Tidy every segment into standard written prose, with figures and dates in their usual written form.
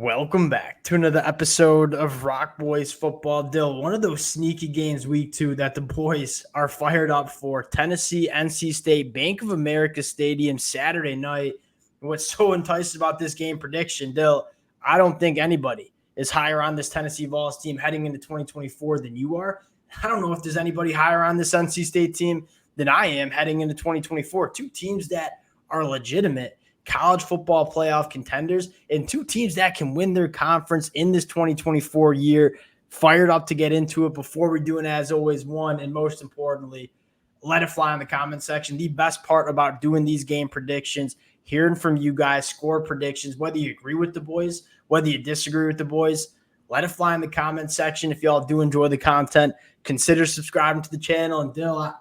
Welcome back to another episode of Rock Boys Football. Dill, one of those sneaky games week 2 that the boys are fired up for. Tennessee, NC State, Bank of America Stadium, Saturday night. What's so enticing about this game prediction, Dill, I don't think anybody is higher on this Tennessee Vols team heading into 2024 than you are. I don't know if there's anybody higher on this NC State team than I am heading into 2024. Two teams that are legitimate college football playoff contenders and two teams that can win their conference in this 2024 year. Fired up to get into it. Before we do it, as always, one and most importantly, let it fly in the comment section. The best part about doing these game predictions, hearing from you guys, score predictions, whether you agree with the boys, whether you disagree with the boys, let it fly in the comment section. If y'all do enjoy the content, consider subscribing to the channel. And Dill,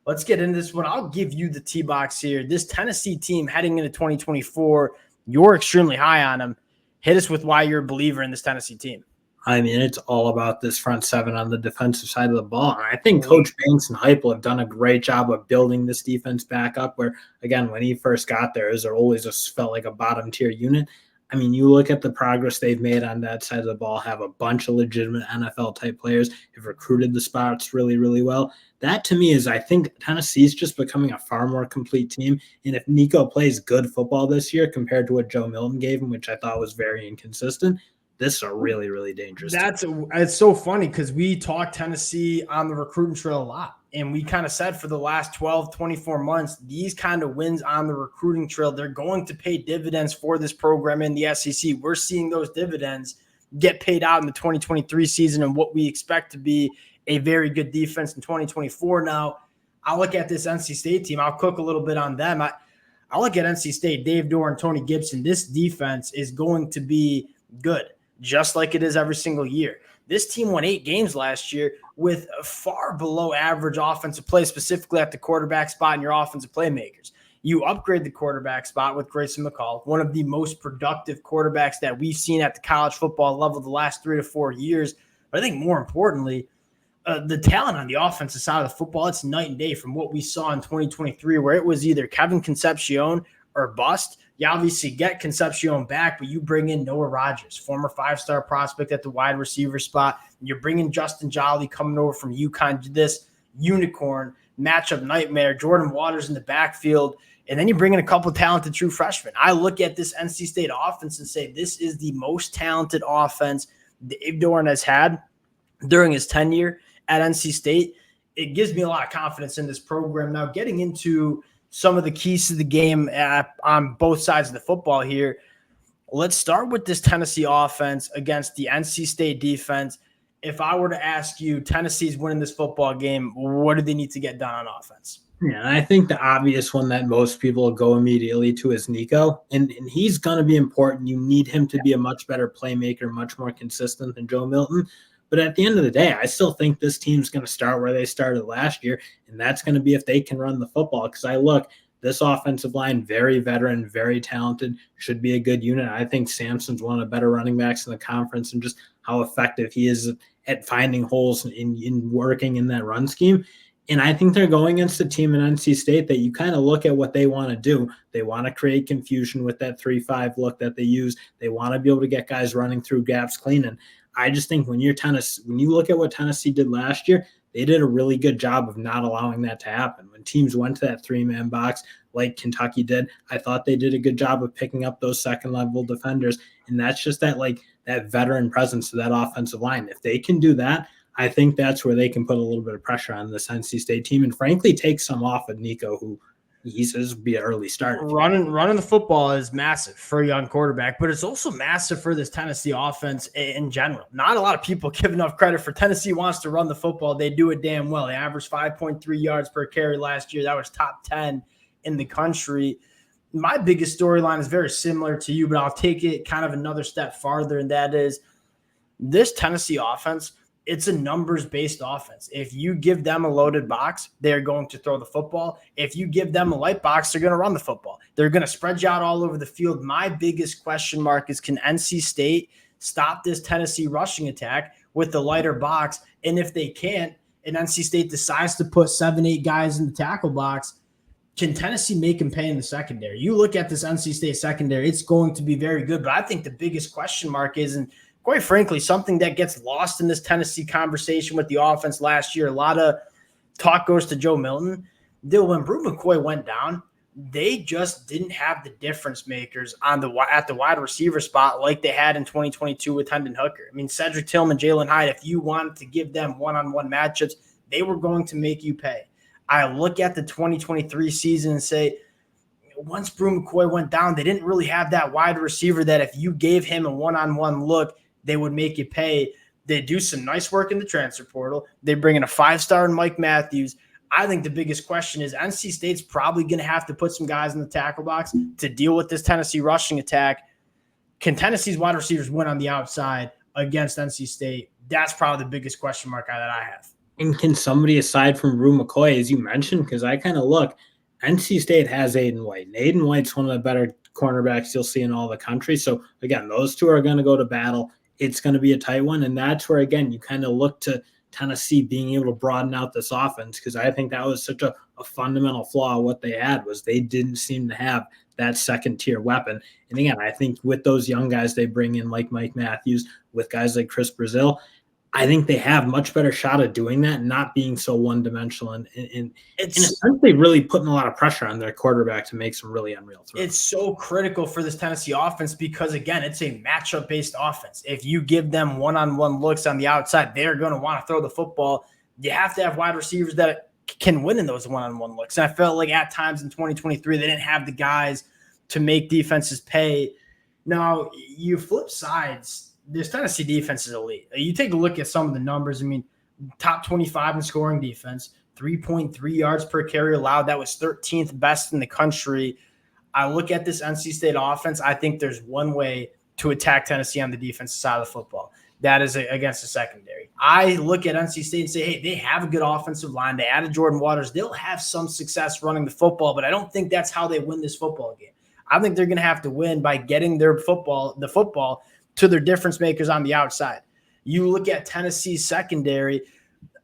let's get into this one. I'll give you the T-box here. This Tennessee team heading into 2024, you're extremely high on them. Hit us with why you're a believer in this Tennessee team. I mean, it's all about this front seven on the defensive side of the ball. And I think Coach Banks and Heupel have done a great job of building this defense back up where, again, when he first got there, it always just felt like a bottom-tier unit. I mean, you look at the progress they've made on that side of the ball, have a bunch of legitimate NFL-type players, have recruited the spots really, really well. That, to me, is I think Tennessee's just becoming a far more complete team. And if Nico plays good football this year compared to what Joe Milton gave him, which I thought was very inconsistent, this is a really, really dangerous team. It's so funny because we talked Tennessee on the recruiting trail a lot. And we kind of said for the last 12, 24 months, these kind of wins on the recruiting trail, they're going to pay dividends for this program in the SEC. We're seeing those dividends get paid out in the 2023 season and what we expect to be a very good defense in 2024. Now, I look at this NC State team. I'll cook a little bit on them. I look at NC State, Dave Doren, Tony Gibson. This defense is going to be good, just like it is every single year. This team won 8 games last year with a far below average offensive play, specifically at the quarterback spot and your offensive playmakers. You upgrade the quarterback spot with Grayson McCall, one of the most productive quarterbacks that we've seen at the college football level the last 3 to 4 years. But I think more importantly, the talent on the offensive side of the football, it's night and day from what we saw in 2023, where it was either Kevin Concepcion or bust. You obviously get Concepcion back, but you bring in Noah Rogers, former 5-star prospect at the wide receiver spot. You're bringing Justin Jolly coming over from UConn, this unicorn matchup nightmare, Jordan Waters in the backfield, and then you bring in a couple of talented true freshmen. I look at this NC State offense and say this is the most talented offense Dave Doren has had during his tenure at NC State. It gives me a lot of confidence in this program. Now, getting into some of the keys to the game on both sides of the football here. Let's start with this Tennessee offense against the NC State defense. If I were to ask you, Tennessee's winning this football game, what do they need to get done on offense? Yeah, I think the obvious one that most people go immediately to is Nico, and he's going to be important. You need him to be a much better playmaker, much more consistent than Joe Milton. But at the end of the day, I still think this team's going to start where they started last year, and that's going to be if they can run the football. Because I look, this offensive line, very veteran, very talented, should be a good unit. I think Sampson's one of the better running backs in the conference and just how effective he is at finding holes in working in that run scheme. And I think they're going against a team in NC State that you kind of look at what they want to do. They want to create confusion with that 3-5 look that they use. They want to be able to get guys running through gaps clean. And I just think when you look at what Tennessee did last year, they did a really good job of not allowing that to happen. When teams went to that 3-man box like Kentucky did, I thought they did a good job of picking up those second-level defenders. And that's just that veteran presence to that offensive line. If they can do that, I think that's where they can put a little bit of pressure on this NC State team and, frankly, take some off of Nico, who he says would be an early starter. Running the football is massive for a young quarterback, but it's also massive for this Tennessee offense in general. Not a lot of people give enough credit for Tennessee wants to run the football. They do it damn well. They averaged 5.3 yards per carry last year. That was top 10 in the country. My biggest storyline is very similar to you, but I'll take it kind of another step farther, and that is this Tennessee offense – it's a numbers-based offense. If you give them a loaded box, they're going to throw the football. If you give them a light box, they're going to run the football. They're going to spread you out all over the field. My biggest question mark is, can NC State stop this Tennessee rushing attack with the lighter box? And if they can't, and NC State decides to put 7-8 guys in the tackle box, can Tennessee make him pay in the secondary? You look at this NC State secondary, it's going to be very good. But I think the biggest question mark is, and quite frankly, something that gets lost in this Tennessee conversation with the offense last year, a lot of talk goes to Joe Milton. When Brew McCoy went down, they just didn't have the difference makers at the wide receiver spot like they had in 2022 with Hendon Hooker. I mean, Cedric Tillman, Jalen Hyde, if you wanted to give them one-on-one matchups, they were going to make you pay. I look at the 2023 season and say, once Brew McCoy went down, they didn't really have that wide receiver that if you gave him a one-on-one look, they would make you pay. They do some nice work in the transfer portal. They bring in a 5-star in Mike Matthews. I think the biggest question is NC State's probably going to have to put some guys in the tackle box to deal with this Tennessee rushing attack. Can Tennessee's wide receivers win on the outside against NC State? That's probably the biggest question mark that I have. And can somebody aside from Brew McCoy, as you mentioned, because I kind of look, NC State has Aiden White. And Aiden White's one of the better cornerbacks you'll see in all the country. So, again, those two are going to go to battle. It's going to be a tight one. And that's where, again, you kind of look to Tennessee being able to broaden out this offense, because I think that was such a fundamental flaw of what they had was they didn't seem to have that second-tier weapon. And, again, I think with those young guys they bring in like Mike Matthews, with guys like Chris Brazil, I think they have much better shot at doing that and not being so one-dimensional and essentially really putting a lot of pressure on their quarterback to make some really unreal throws. It's so critical for this Tennessee offense because, again, it's a matchup-based offense. If you give them one-on-one looks on the outside, they're going to want to throw the football. You have to have wide receivers that can win in those one-on-one looks. And I felt like at times in 2023 they didn't have the guys to make defenses pay. Now, you flip sides. This Tennessee defense is elite. You take a look at some of the numbers. I mean, top 25 in scoring defense, 3.3 yards per carry allowed. That was 13th best in the country. I look at this NC State offense. I think there's one way to attack Tennessee on the defensive side of the football. That is against the secondary. I look at NC State and say, hey, they have a good offensive line. They added Jordan Waters. They'll have some success running the football, but I don't think that's how they win this football game. I think they're going to have to win by getting the football to their difference makers on the outside. You look at Tennessee's secondary.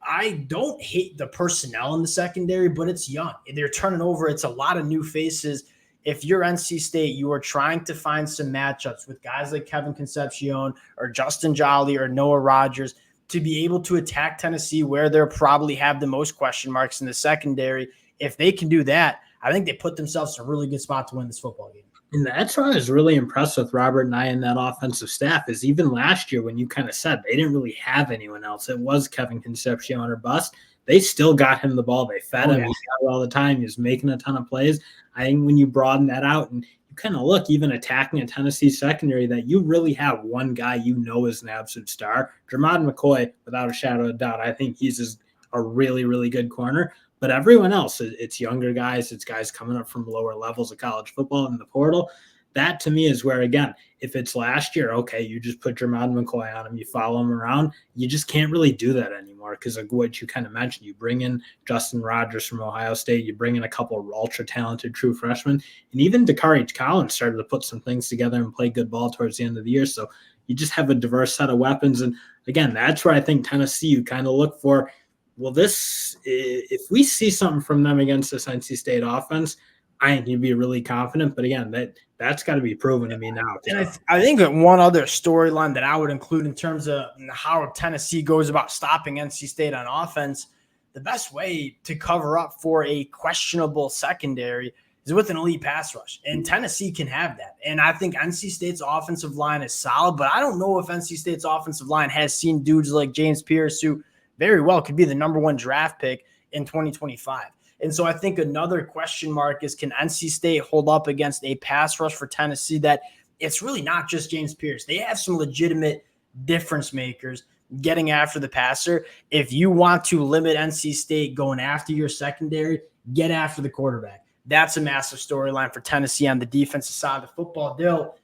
I don't hate the personnel in the secondary, but it's young. They're turning over. It's a lot of new faces. If you're NC State, you are trying to find some matchups with guys like Kevin Concepcion or Justin Jolly or Noah Rogers to be able to attack Tennessee where they'll probably have the most question marks in the secondary. If they can do that, I think they put themselves in a really good spot to win this football game. And that's why I was really impressed with Robert and I and that offensive staff is even last year when you kind of said they didn't really have anyone else. It was Kevin Concepcion or bust. They still got him the ball. They fed him. He got it all the time. He was making a ton of plays. I think when you broaden that out and you kind of look even attacking a Tennessee secondary that you really have one guy you know is an absolute star. Jermod McCoy, without a shadow of a doubt, I think he's a really, really good corner. But everyone else, it's younger guys. It's guys coming up from lower levels of college football in the portal. That, to me, is where, again, if it's last year, okay, you just put Jermod McCoy on him, you follow him around. You just can't really do that anymore because of what you kind of mentioned. You bring in Justin Rogers from Ohio State. You bring in a couple of ultra-talented true freshmen. And even Dakari Collins started to put some things together and play good ball towards the end of the year. So you just have a diverse set of weapons. And, again, that's where I think Tennessee, you kind of look for, well, if we see something from them against this NC State offense, I think you'd be really confident. But again, that's got to be proven to me now. And I think that one other storyline that I would include in terms of how Tennessee goes about stopping NC State on offense, the best way to cover up for a questionable secondary is with an elite pass rush. And Tennessee can have that. And I think NC State's offensive line is solid, but I don't know if NC State's offensive line has seen dudes like James Pierce, who very well could be the number one draft pick in 2025. And so I think another question mark is, can NC State hold up against a pass rush for Tennessee that it's really not just James Pierce. They have some legitimate difference makers getting after the passer. If you want to limit NC State going after your secondary, get after the quarterback. That's a massive storyline for Tennessee on the defensive side of the football. Dill,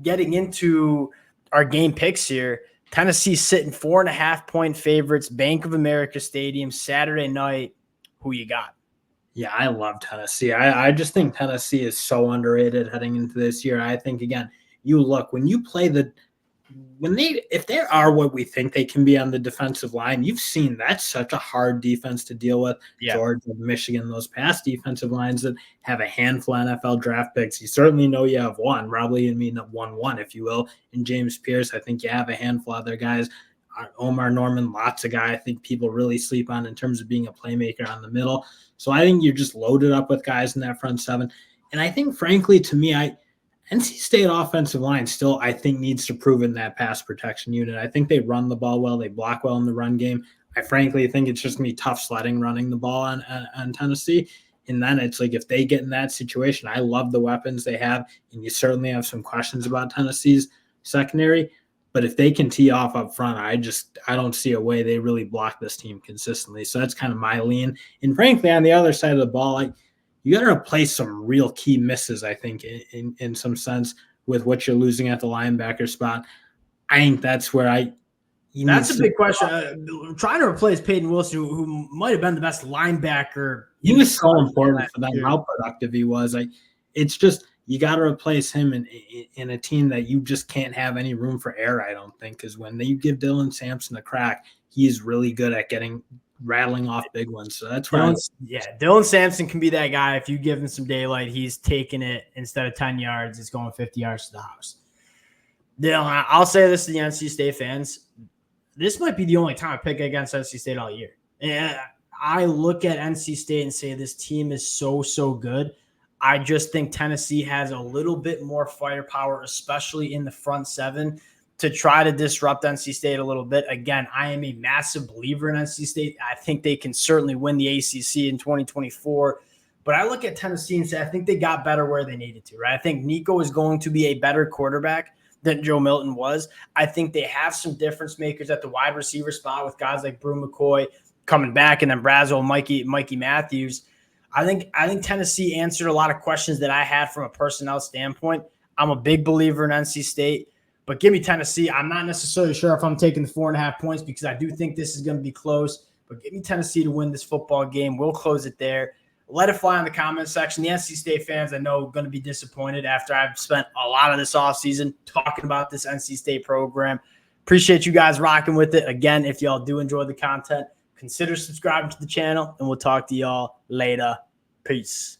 getting into our game picks here, Tennessee sitting 4.5-point favorites, Bank of America Stadium, Saturday night. Who you got? Yeah, I love Tennessee. I just think Tennessee is so underrated heading into this year. I think, again, you look, when you play if they are what we think they can be on the defensive line, you've seen that's such a hard defense to deal with. Yeah. Georgia, Michigan, those past defensive lines that have a handful of NFL draft picks. You certainly know you have one, probably 1-1, if you will. And James Pierce, I think you have a handful of other guys. Omar Norman, lots of guys I think people really sleep on in terms of being a playmaker on the middle. So I think you're just loaded up with guys in that front seven. And I think, frankly, to me, NC State offensive line still, I think, needs to prove in that pass protection unit. I think they run the ball well. They block well in the run game. I frankly think it's just going to be tough sledding running the ball on Tennessee. And then it's like if they get in that situation, I love the weapons they have. And you certainly have some questions about Tennessee's secondary. But if they can tee off up front, I don't see a way they really block this team consistently. So that's kind of my lean. And frankly, on the other side of the ball, you got to replace some real key misses, I think, in some sense with what you're losing at the linebacker spot. I think that's where that's a big question. Trying to replace Peyton Wilson, who might have been the best linebacker. He was so important for them, how productive he was. It's just you got to replace him in a team that you just can't have any room for error, I don't think, because when you give Dylan Sampson a crack, he's really good at rattling off big ones. So that's where Dylan Sampson can be that guy. If you give him some daylight, he's taking it instead of 10 yards, it's going 50 yards to the house. Dylan, I'll say this to the NC State fans. This might be the only time I pick against NC State all year. And I look at NC State and say this team is so, so good. I just think Tennessee has a little bit more firepower, especially in the front seven, to try to disrupt NC State a little bit. Again, I am a massive believer in NC State. I think they can certainly win the ACC in 2024. But I look at Tennessee and say I think they got better where they needed to, right? I think Nico is going to be a better quarterback than Joe Milton was. I think they have some difference makers at the wide receiver spot with guys like Brew McCoy coming back and then Brazo, Mikey Matthews. I think Tennessee answered a lot of questions that I had from a personnel standpoint. I'm a big believer in NC State. But give me Tennessee. I'm not necessarily sure if I'm taking the 4.5 points because I do think this is going to be close. But give me Tennessee to win this football game. We'll close it there. Let it fly in the comment section. The NC State fans, I know, are going to be disappointed after I've spent a lot of this offseason talking about this NC State program. Appreciate you guys rocking with it. Again, if y'all do enjoy the content, consider subscribing to the channel, and we'll talk to y'all later. Peace.